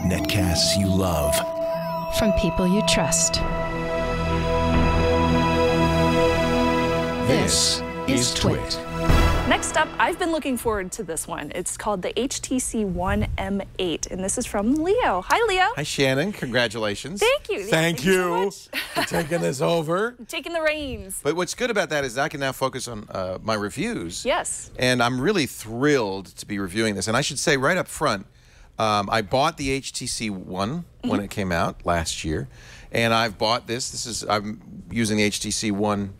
Netcasts you love. From people you trust. This is Twit. Next up, I've been looking forward to this one. It's called the HTC One M8, and this is from Leo. Hi, Leo. Hi, Shannon. Congratulations. Thank you. Thank you so much. for taking this over. Taking the reins. But what's good about that is I can now focus on my reviews. Yes. And I'm really thrilled to be reviewing this. And I should say right up front, I bought the HTC One when it came out last year. And I've bought this. I'm using the HTC One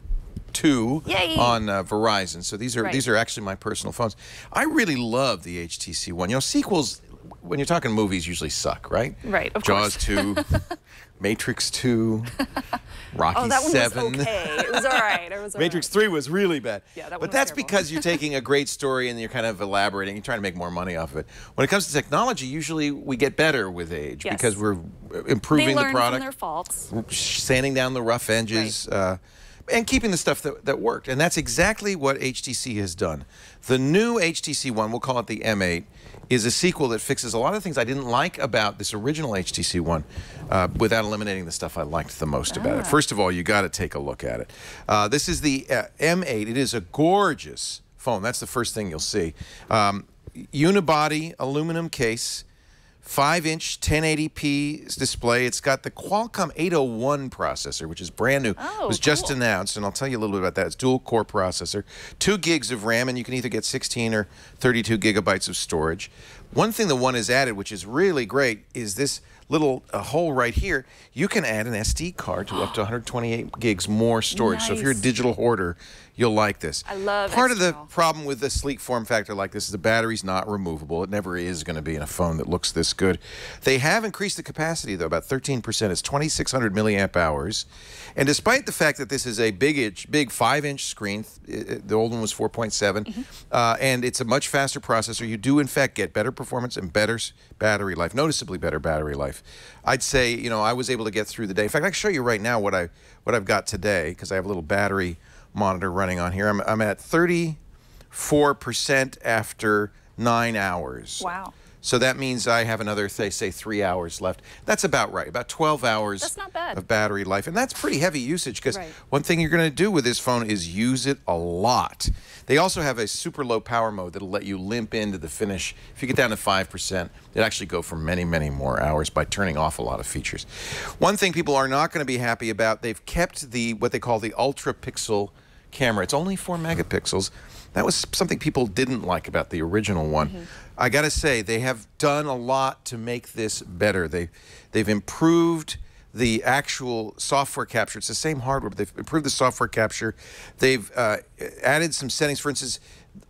2 on Verizon. So these are actually my personal phones. I really love the HTC One. You know, sequels, when you're talking movies, usually suck, right? Right, of Jaws course. 2, Matrix 2, Rocky 7. Oh, that one was okay. It was all right. It was all Matrix 3 was really bad. Yeah, that one but was that's terrible. because you're taking a great story and you're kind of elaborating. You're trying to make more money off of it. When it comes to technology, usually we get better with age because we're improving they the learn product. from their faults. Sanding down the rough edges. And keeping the stuff that worked. And that's exactly what HTC has done. The new HTC One, we'll call it the M8, is a sequel that fixes a lot of things I didn't like about this original HTC One without eliminating the stuff I liked the most about it. First of all, you got to take a look at it. This is the M8. It is a gorgeous phone. That's the first thing you'll see. Unibody aluminum case. 5-inch 1080p display. It's got the Qualcomm 801 processor, which is brand new. Oh, it was just announced, and I'll tell you a little bit about that. It's dual-core processor, 2 gigs of RAM, and you can either get 16 or 32 gigabytes of storage. One thing the One has added, which is really great, is this little hole right here. You can add an SD card to up to 128 gigs more storage. So if you're a digital hoarder, you'll like this. I love Part of the problem with the sleek form factor like this is the battery's not removable. It never is going to be in a phone that looks this good. They have increased the capacity, though, about 13%. It's 2,600 milliamp hours. And despite the fact that this is a big 5-inch screen, the old one was 4.7, and it's a much faster processor, you do, in fact, get better performance and better battery life, noticeably better battery life. I'd say, you know, I was able to get through the day. In fact, I can show you right now what I've got today, because I have a little battery monitor running on here. I'm at 34% after 9 hours. Wow. So that means I have another, say 3 hours left. That's about right. About 12 hours That's not bad. of battery life. And that's pretty heavy usage because one thing you're going to do with this phone is use it a lot. They also have a super low power mode that'll let you limp into the finish. If you get down to 5%, it actually go for many, many more hours by turning off a lot of features. One thing people are not going to be happy about, they've kept what they call the ultra pixel camera. It's only 4 megapixels. That was something people didn't like about the original one. I got to say, they have done a lot to make this better. They've improved the actual software capture. It's the same hardware, but they've improved the software capture. They've added some settings. For instance,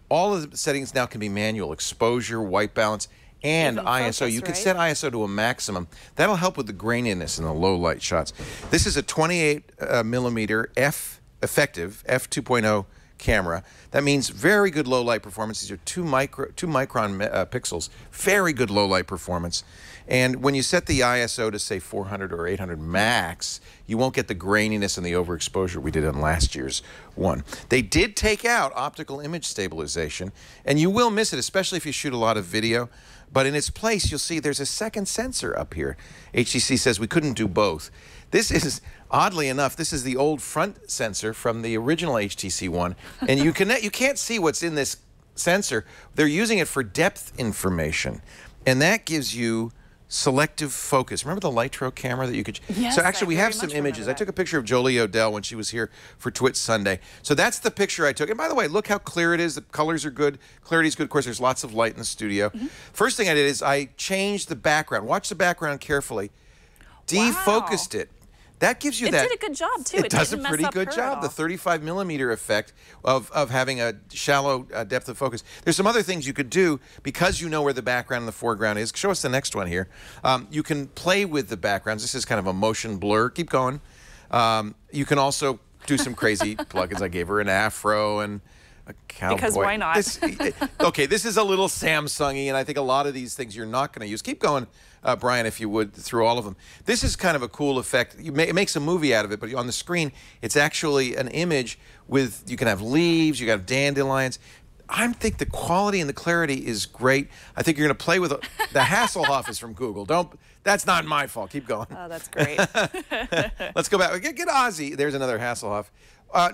all of the settings now can be manual. Exposure, white balance, and ISO. You can set ISO to a maximum. That'll help with the graininess in the low light shots. This is a 28 millimeter effective f2.0 camera. That means very good low light performance. These are 2 micron pixels. Very good low light performance. And when you set the ISO to say 400 or 800 max, you won't get the graininess and the overexposure we did in last year's one. They did take out optical image stabilization, and you will miss it, especially if you shoot a lot of video. But in its place, you'll see there's a second sensor up here. HTC says we couldn't do both. This is, oddly enough, this is the old front sensor from the original HTC One, and you can't see what's in this sensor. They're using it for depth information, and that gives you selective focus. Remember the Lytro camera that you could... Yes, so actually, we have some images. I took a picture of Jolie Odell when she was here for Twit Sunday. So that's the picture I took. And by the way, look how clear it is. The colors are good. Clarity's good. Of course, there's lots of light in the studio. First thing I did is I changed the background. Watch the background carefully. Defocused it. That gives you It did a good job, too. It does a pretty good job. The 35 millimeter effect of having a shallow depth of focus. There's some other things you could do because you know where the background and the foreground is. Show us the next one here. You can play with the backgrounds. This is kind of a motion blur. Keep going. You can also do some crazy plugins. I gave her an afro and a cowboy. Because why not? Okay, this is a little Samsung-y, and I think a lot of these things you're not going to use. Keep going, Brian, if you would, through all of them. This is kind of a cool effect. It makes a movie out of it, but on the screen, it's actually an image with, you can have leaves, you can have dandelions. I think the quality and the clarity is great. I think you're going to play with the Hasselhoff is from Google. That's not my fault. Keep going. Oh, that's great. Let's go back. Get Ozzy. There's another Hasselhoff.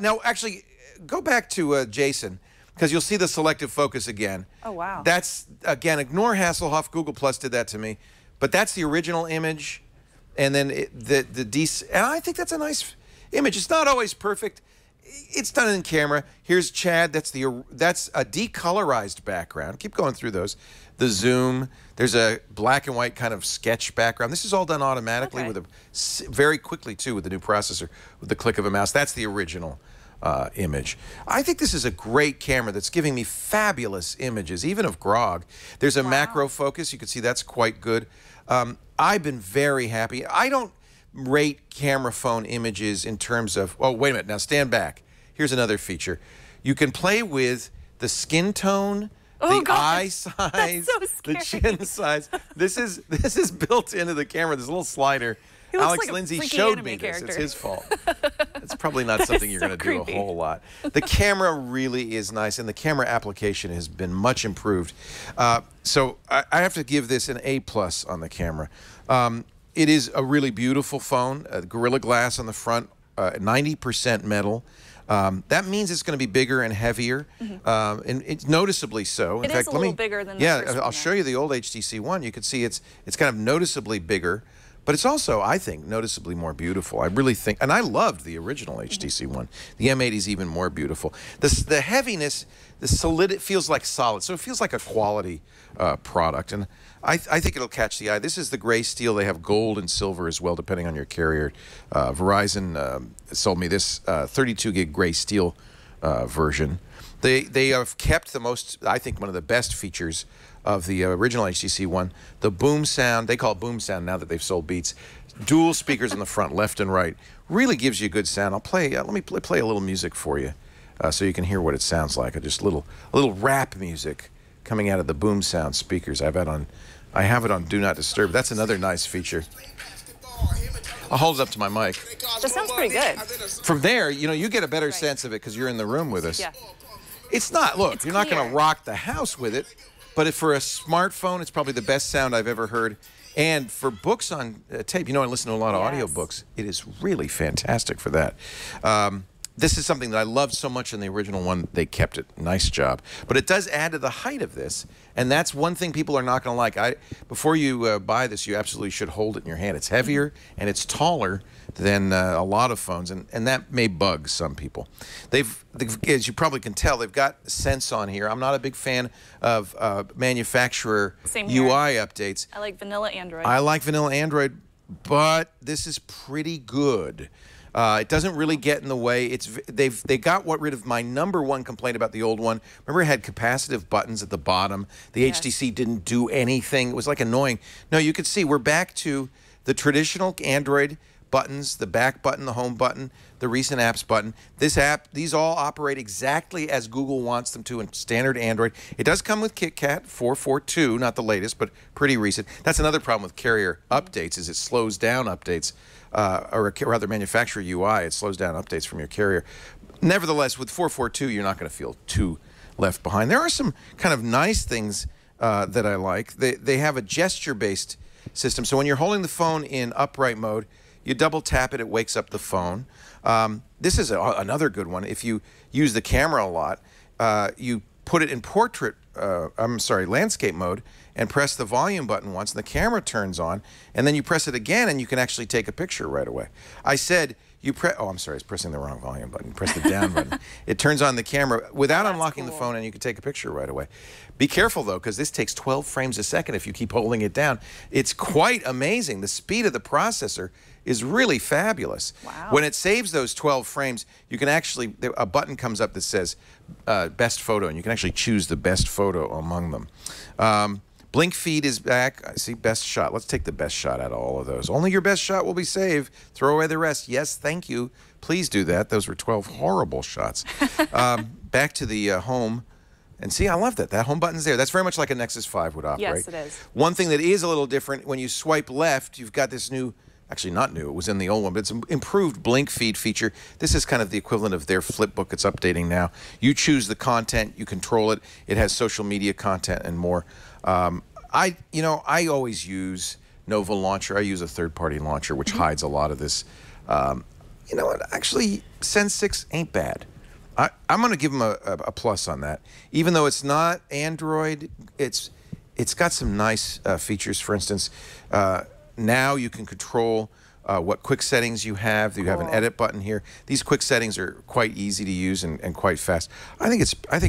Now, actually, go back to Jason, because you'll see the selective focus again. Oh, wow. That's, again, ignore Hasselhoff. Google Plus did that to me. But that's the original image. And then and I think that's a nice image. It's not always perfect. It's done in camera. Here's Chad. That's a decolorized background. Keep going through those. The zoom. There's a black and white kind of sketch background. This is all done automatically very quickly too with the new processor with the click of a mouse. That's the original image. I think this is a great camera that's giving me fabulous images, even of grog. There's a macro focus. You can see that's quite good. I've been very happy. I don't rate camera phone images in terms of, oh, wait a minute, now stand back. Here's another feature. You can play with the skin tone, eye size, the chin size. This is built into the camera, this little slider. Alex Lindsay showed me this. It's his fault. It's probably not something you're going to do a whole lot. The camera really is nice, and the camera application has been much improved. So I have to give this an A+ on the camera. It is a really beautiful phone. Gorilla Glass on the front, 90% metal. That means it's going to be bigger and heavier, and it's noticeably so. In fact, a little bigger than the first one. I'll show you the old HTC One. You can see it's kind of noticeably bigger. But it's also, I think, noticeably more beautiful. I really think, and I loved the original HTC One. The M8 is even more beautiful. The heaviness, the solid, it feels like solid. So it feels like a quality product. And I think it'll catch the eye. This is the gray steel. They have gold and silver as well, depending on your carrier. Verizon sold me this 32 gig gray steel version. They have kept the most, I think, one of the best features of the original HTC One, the boom sound. They call it boom sound now that they've sold Beats. Dual speakers in the front, left and right. Really gives you good sound. I'll play, let me play a little music for you so you can hear what it sounds like. Just a little rap music coming out of the boom sound speakers. I have it on Do Not Disturb. That's another nice feature. I'll hold it up to my mic. That sounds pretty good. From there, you get a better sense of it because you're in the room with us. Yeah. It's not, look, It's you're not going clear. to rock the house with it, but for a smartphone, it's probably the best sound I've ever heard. And for books on tape, I listen to a lot of audiobooks. It is really fantastic for that. This is something that I loved so much in the original one. They kept it. Nice job. But it does add to the height of this, and that's one thing people are not going to like. Before you buy this, you absolutely should hold it in your hand. It's heavier, and it's taller than a lot of phones, and that may bug some people. As you probably can tell, they've got Sense on here. I'm not a big fan of manufacturer UI updates. I like vanilla Android. I like vanilla Android, but this is pretty good. It doesn't really get in the way. They got rid of my #1 complaint about the old one. Remember, it had capacitive buttons at the bottom. The HTC didn't do anything. It was like annoying. No, you could see we're back to the traditional Android buttons, the back button, the home button, the recent apps button. These all operate exactly as Google wants them to in standard Android. It does come with KitKat 4.4.2, not the latest, but pretty recent. That's another problem with carrier updates, is it slows down updates, or rather manufacturer UI, it slows down updates from your carrier. Nevertheless, with 4.4.2, you're not going to feel too left behind. There are some kind of nice things that I like. They have a gesture-based system, so when you're holding the phone in upright mode, you double tap it, it wakes up the phone. This is another good one. If you use the camera a lot, you put it in landscape mode, and press the volume button once, and the camera turns on, and then you press it again, and you can actually take a picture right away. I said, oh, I'm sorry, I was pressing the wrong volume button. Press the down button. It turns on the camera without unlocking the phone, and you can take a picture right away. Be careful, though, because this takes 12 frames a second if you keep holding it down. It's quite amazing. The speed of the processor is really fabulous. Wow. When it saves those 12 frames, you can actually, a button comes up that says best photo, and you can actually choose the best photo among them. Blink feed is back. I see best shot. Let's take the best shot out of all of those. Only your best shot will be saved. Throw away the rest. Yes, thank you. Please do that. Those were 12 horrible shots. Back to the home. And see, I love that. That home button's there. That's very much like a Nexus 5 would operate. Yes, it is. One thing that is a little different, when you swipe left, you've got this new Actually, not new. It was in the old one, but it's an improved blink feed feature. This is kind of the equivalent of their Flipbook. It's updating now. You choose the content, you control it. It has social media content and more. I always use Nova Launcher. I use a third-party launcher, which hides a lot of this. You know what? Actually, Sense 6 ain't bad. I'm going to give them a plus on that. Even though it's not Android, it's got some nice features. For instance, now you can control what quick settings you have. You have an edit button here. These quick settings are quite easy to use and quite fast. I think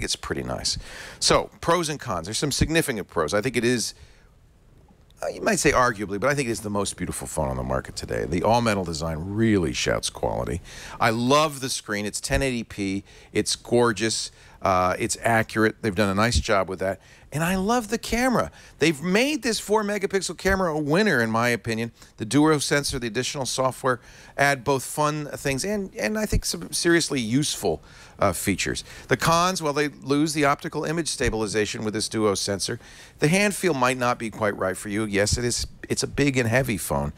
it's pretty nice. So pros and cons. There's some significant pros. I think it is. You might say arguably, but I think it is the most beautiful phone on the market today. The all-metal design really shouts quality. I love the screen. It's 1080p. It's gorgeous. It's accurate. They've done a nice job with that. And I love the camera. They've made this 4-megapixel camera a winner, in my opinion. The Duo sensor, the additional software, add both fun things and I think some seriously useful features. The cons, well, they lose the optical image stabilization with this Duo sensor. The hand feel might not be quite right for you. Yes, it is. It's a big and heavy phone.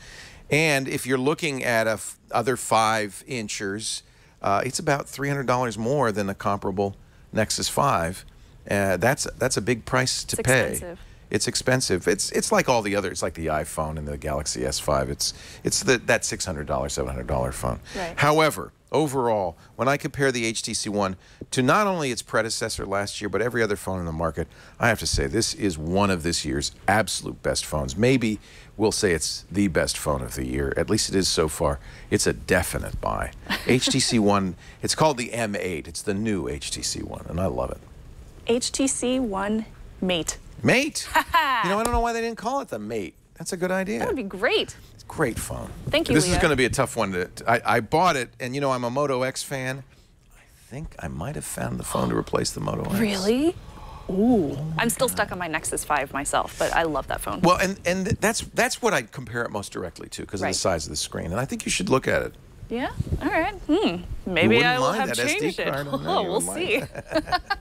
And if you're looking at other 5-inchers, it's about $300 more than a comparable Nexus 5. That's a big price to pay. Expensive. It's expensive. It's like all the other. It's like the iPhone and the Galaxy S5. It's that $600, $700 phone. Right. However, overall, when I compare the HTC One to not only its predecessor last year, but every other phone in the market, I have to say this is one of this year's absolute best phones. Maybe we'll say it's the best phone of the year. At least it is so far. It's a definite buy. HTC One. It's called the M8. It's the new HTC One, and I love it. HTC One Mate. Mate? You know, I don't know why they didn't call it the Mate. That's a good idea. That would be great. It's a great phone. Thank you, This Leah. is going to be a tough one to... I bought it, and you know, I'm a Moto X fan. I think I might have found the phone to replace the Moto X. Really? Ooh. I'm still stuck on my Nexus 5 myself, but I love that phone. Well, and that's what I compare it most directly to because of the size of the screen, and I think you should look at it. Yeah? All right. Maybe I will have that SD changed it. card? No, you Oh, we'll wouldn't see. mind.